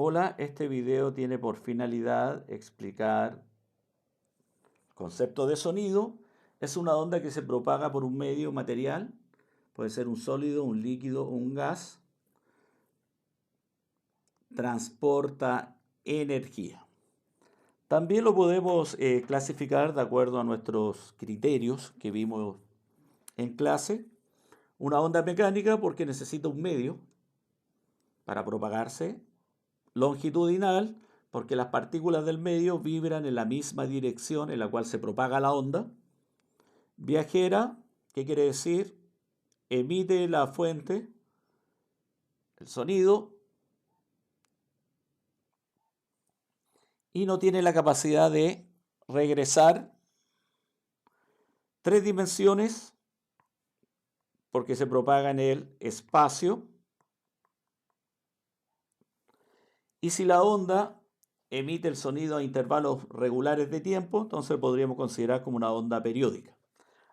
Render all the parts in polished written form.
Hola, este video tiene por finalidad explicar el concepto de sonido. Es una onda que se propaga por un medio material, puede ser un sólido, un líquido o un gas, transporta energía. También lo podemos clasificar de acuerdo a nuestros criterios que vimos en clase. Una onda mecánica porque necesita un medio para propagarse, longitudinal, porque las partículas del medio vibran en la misma dirección en la cual se propaga la onda. Viajera, ¿qué quiere decir? Emite la fuente, el sonido, y no tiene la capacidad de regresar 3 dimensiones porque se propaga en el espacio. Y si la onda emite el sonido a intervalos regulares de tiempo, entonces podríamos considerar como una onda periódica.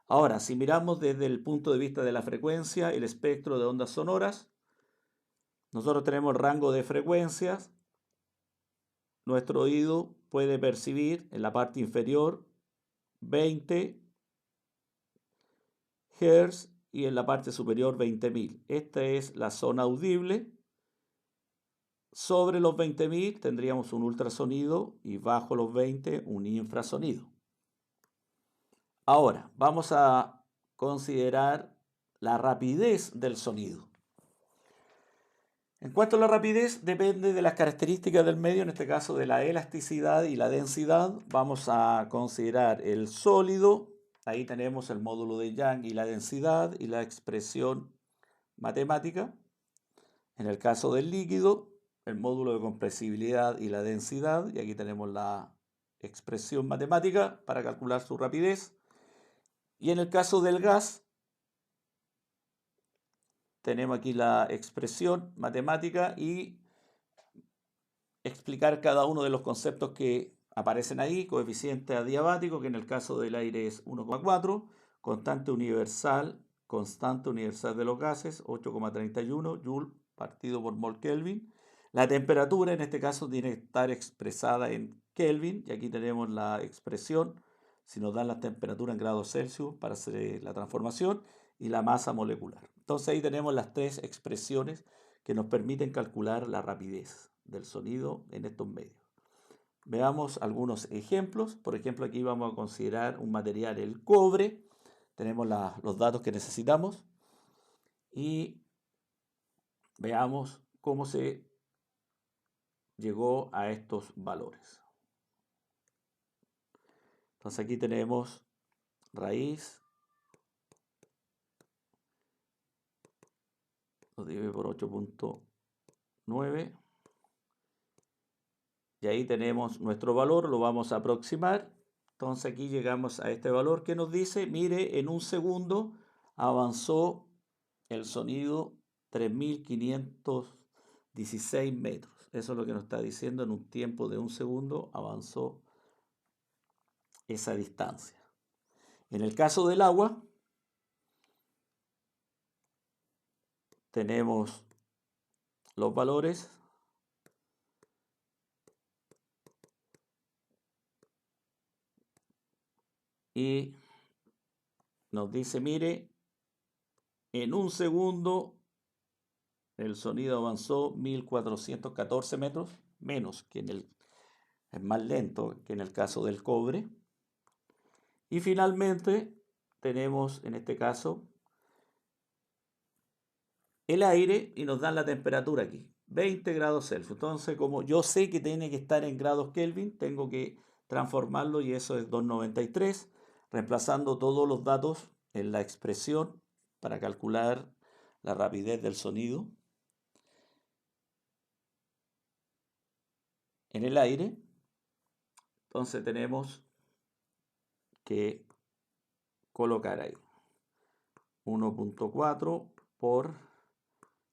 Ahora, si miramos desde el punto de vista de la frecuencia, el espectro de ondas sonoras, nosotros tenemos el rango de frecuencias. Nuestro oído puede percibir en la parte inferior 20 Hz y en la parte superior 20.000. Esta es la zona audible. Sobre los 20.000 tendríamos un ultrasonido y bajo los 20 un infrasonido. Ahora, vamos a considerar la rapidez del sonido. En cuanto a la rapidez, depende de las características del medio, en este caso de la elasticidad y la densidad. Vamos a considerar el sólido. Ahí tenemos el módulo de Young y la densidad y la expresión matemática. En el caso del líquido, el módulo de compresibilidad y la densidad. Y aquí tenemos la expresión matemática para calcular su rapidez. Y en el caso del gas, tenemos aquí la expresión matemática y explicar cada uno de los conceptos que aparecen ahí. Coeficiente adiabático, que en el caso del aire es 1,4. Constante universal de los gases, 8,31 Joule partido por mol Kelvin. La temperatura en este caso tiene que estar expresada en Kelvin, y aquí tenemos la expresión, si nos dan la temperatura en grados Celsius para hacer la transformación, y la masa molecular. Entonces ahí tenemos las tres expresiones que nos permiten calcular la rapidez del sonido en estos medios. Veamos algunos ejemplos. Por ejemplo, aquí vamos a considerar un material, el cobre. Tenemos los datos que necesitamos y veamos cómo se llegó a estos valores. Entonces aquí tenemos raíz, lo divide por 8.9. Y ahí tenemos nuestro valor, lo vamos a aproximar. Entonces aquí llegamos a este valor que nos dice, mire, en un segundo avanzó el sonido 3.516 metros. Eso es lo que nos está diciendo, en un tiempo de un segundo avanzó esa distancia. En el caso del agua, tenemos los valores. Y nos dice, mire, en un segundo el sonido avanzó 1.414 metros, menos que es más lento que en el caso del cobre. Y finalmente tenemos en este caso el aire y nos dan la temperatura aquí, 20 grados Celsius. Entonces, como yo sé que tiene que estar en grados Kelvin, tengo que transformarlo y eso es 293, reemplazando todos los datos en la expresión para calcular la rapidez del sonido en el aire. Entonces tenemos que colocar ahí 1.4 por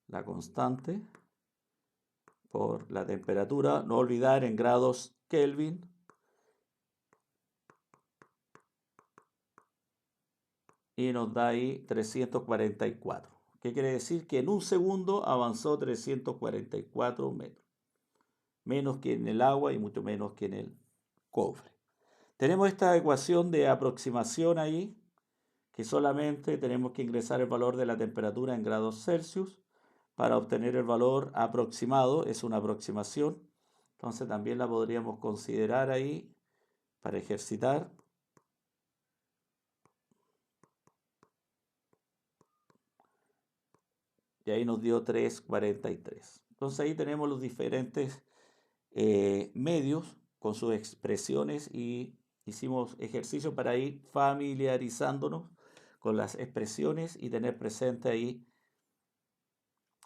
la constante, por la temperatura, no olvidar en grados Kelvin, y nos da ahí 344. ¿Qué quiere decir? Que en un segundo avanzó 344 metros. menos que en el agua y mucho menos que en el cobre. Tenemos esta ecuación de aproximación ahí, que solamente tenemos que ingresar el valor de la temperatura en grados Celsius para obtener el valor aproximado, es una aproximación. Entonces también la podríamos considerar ahí para ejercitar. Y ahí nos dio 3,43. Entonces ahí tenemos los diferentes medios con sus expresiones y hicimos ejercicio para ir familiarizándonos con las expresiones y tener presente ahí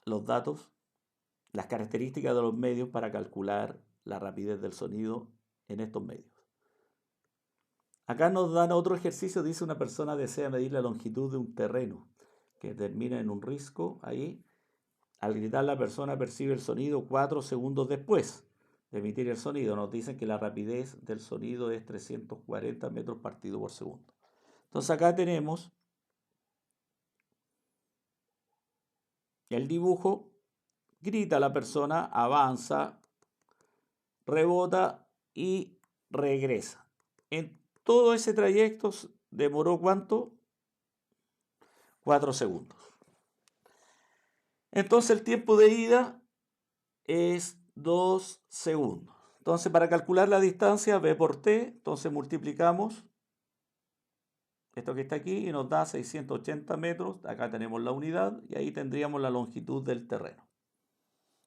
los datos, las características de los medios para calcular la rapidez del sonido en estos medios. Acá nos dan otro ejercicio, dice una persona desea medir la longitud de un terreno que termina en un risco ahí. Al gritar la persona percibe el sonido 4 segundos después de emitir el sonido. Nos dicen que la rapidez del sonido es 340 metros partido por segundo. Entonces acá tenemos el dibujo, grita la persona, avanza, rebota y regresa. En todo ese trayecto demoró ¿cuánto? 4 segundos. Entonces el tiempo de ida es 2 segundos. Entonces para calcular la distancia B por T, entonces multiplicamos esto que está aquí y nos da 680 metros. Acá tenemos la unidad y ahí tendríamos la longitud del terreno.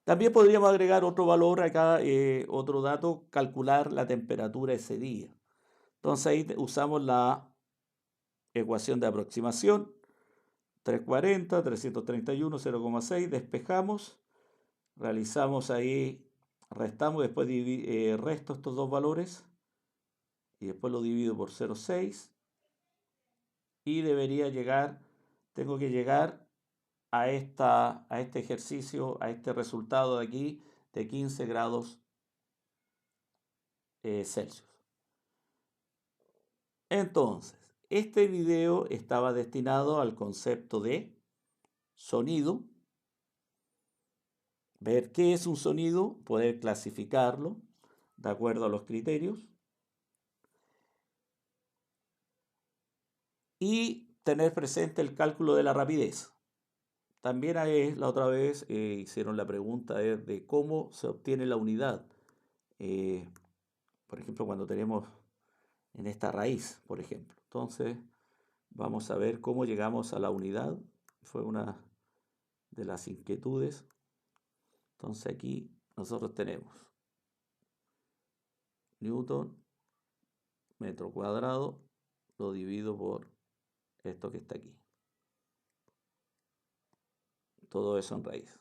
También podríamos agregar otro valor acá, otro dato, calcular la temperatura ese día. Entonces ahí usamos la ecuación de aproximación. 340, 331, 0,6, despejamos, realizamos ahí, restamos, después resto estos dos valores y después lo divido por 0,6 y debería llegar, tengo que llegar a este ejercicio, a este resultado de aquí de 15 grados Celsius. Entonces, este video estaba destinado al concepto de sonido, ver qué es un sonido, poder clasificarlo de acuerdo a los criterios y tener presente el cálculo de la rapidez. También la otra vez hicieron la pregunta de cómo se obtiene la unidad. Por ejemplo, cuando tenemos en esta raíz, por ejemplo. Entonces, vamos a ver cómo llegamos a la unidad. Fue una de las inquietudes. Entonces aquí nosotros tenemos Newton, metro cuadrado, lo divido por esto que está aquí. Todo eso en raíz.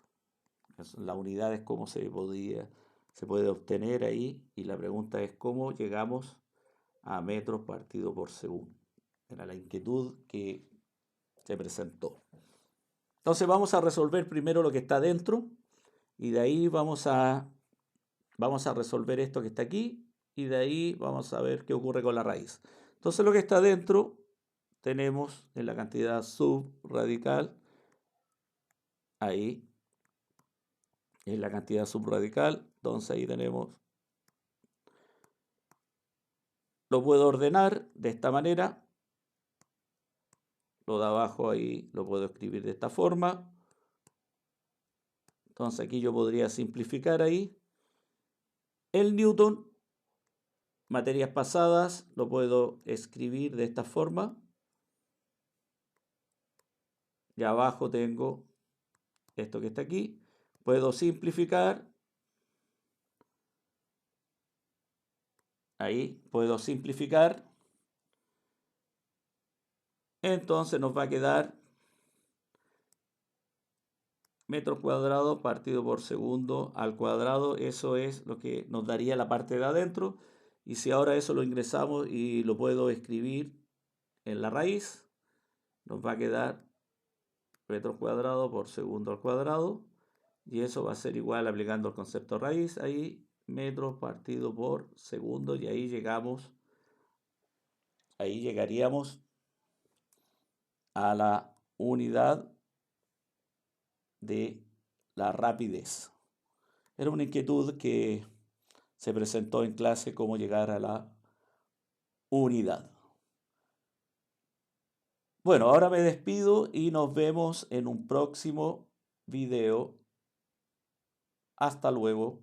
La unidad es cómo se puede obtener ahí y la pregunta es cómo llegamos a metros partido por segundo. Era la inquietud que se presentó. Entonces vamos a resolver primero lo que está dentro y de ahí vamos a resolver esto que está aquí y de ahí vamos a ver qué ocurre con la raíz. Entonces lo que está dentro tenemos en la cantidad subradical, ahí es la cantidad subradical, entonces ahí tenemos, lo puedo ordenar de esta manera, lo de abajo ahí lo puedo escribir de esta forma, entonces aquí yo podría simplificar ahí, el Newton, materias pasadas, lo puedo escribir de esta forma, y abajo tengo esto que está aquí, puedo simplificar, ahí puedo simplificar, entonces nos va a quedar metros cuadrados partido por segundo al cuadrado, eso es lo que nos daría la parte de adentro, y si ahora eso lo ingresamos y lo puedo escribir en la raíz, nos va a quedar metros cuadrados por segundo al cuadrado, y eso va a ser igual aplicando el concepto raíz, ahí metros partido por segundo, y ahí llegaríamos a la unidad de la rapidez. Era una inquietud que se presentó en clase cómo llegar a la unidad. Bueno, ahora me despido y nos vemos en un próximo video. Hasta luego.